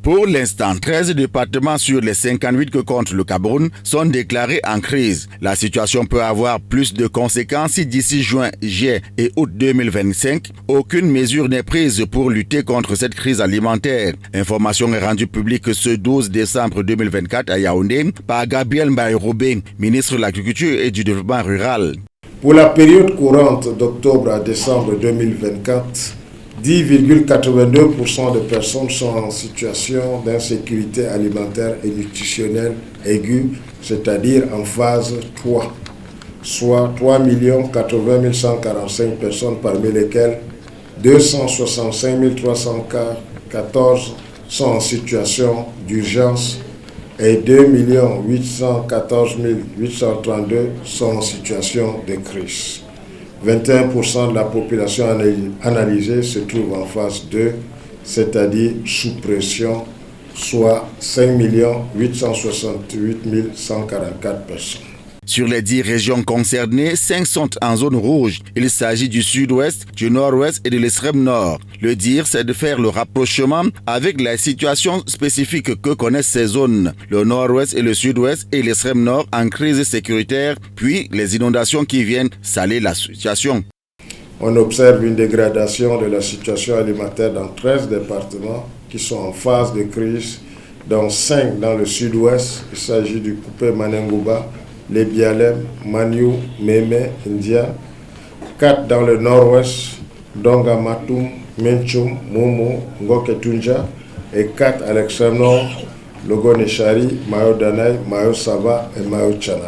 Pour l'instant, 13 départements sur les 58 que compte le Cameroun sont déclarés en crise. La situation peut avoir plus de conséquences si d'ici juin, juillet et août 2025, aucune mesure n'est prise pour lutter contre cette crise alimentaire. Information est rendue publique ce 12 décembre 2024 à Yaoundé par Gabriel Mbaye-Robé, ministre de l'Agriculture et du Développement rural. Pour la période courante d'octobre à décembre 2024, 10,82% de personnes sont en situation d'insécurité alimentaire et nutritionnelle aiguë, c'est-à-dire en phase 3, soit 3 80 145 personnes, parmi lesquelles 265 314 sont en situation d'urgence et 2 814 832 sont en situation de crise. 21% de la population analysée se trouve en phase 2, c'est-à-dire sous pression, soit 5 868 144 personnes. Sur les 10 régions concernées, 5 sont en zone rouge. Il s'agit du sud-ouest, du nord-ouest et de l'extrême nord. Le dire, c'est de faire le rapprochement avec la situation spécifique que connaissent ces zones. Le nord-ouest et le sud-ouest et l'extrême nord en crise sécuritaire, puis les inondations qui viennent saler la situation. On observe une dégradation de la situation alimentaire dans 13 départements qui sont en phase de crise, dont 5 dans le sud-ouest. Il s'agit du Coupé Manengouba, les Bialem, Maniou, Mémé, India, 4 dans le nord-ouest, Donga Matoum, Menchoum, Momo, Ngoketunja, et 4 à l'extrême nord, Logo-Nechari, Mayo Danaï, Mayo Sava et Mayo Tchanaga.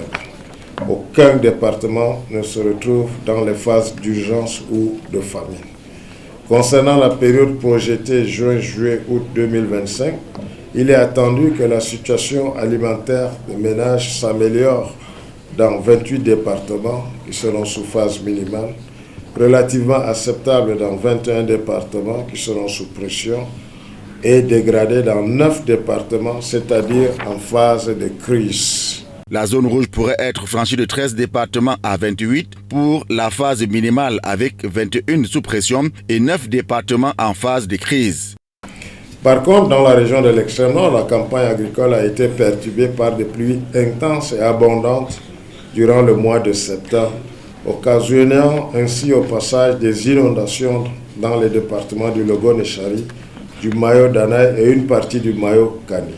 Aucun département ne se retrouve dans les phases d'urgence ou de famine. Concernant la période projetée juin, juillet, août 2025, il est attendu que la situation alimentaire des ménages s'améliore dans 28 départements qui seront sous phase minimale, relativement acceptable dans 21 départements qui seront sous pression et dégradé dans 9 départements, c'est-à-dire en phase de crise. La zone rouge pourrait être franchie de 13 départements à 28 pour la phase minimale avec 21 sous pression et 9 départements en phase de crise. Par contre, dans la région de l'extrême nord, la campagne agricole a été perturbée par des pluies intenses et abondantes durant le mois de septembre, occasionnant ainsi au passage des inondations dans les départements du Logo-Nechari, du Mayo Danaï et une partie du Mayo Kani.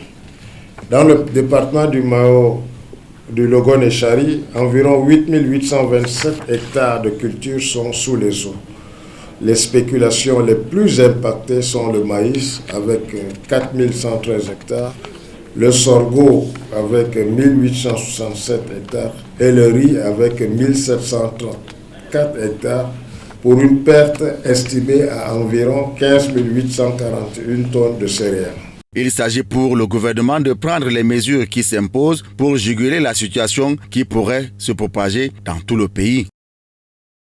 Dans le département du Logo-Nechari, environ 8 827 hectares de culture sont sous les eaux. Les spéculations les plus impactées sont le maïs avec 4 113 hectares, le sorgho avec 1867 hectares et le riz avec 1734 hectares pour une perte estimée à environ 15 841 tonnes de céréales. Il s'agit pour le gouvernement de prendre les mesures qui s'imposent pour juguler la situation qui pourrait se propager dans tout le pays.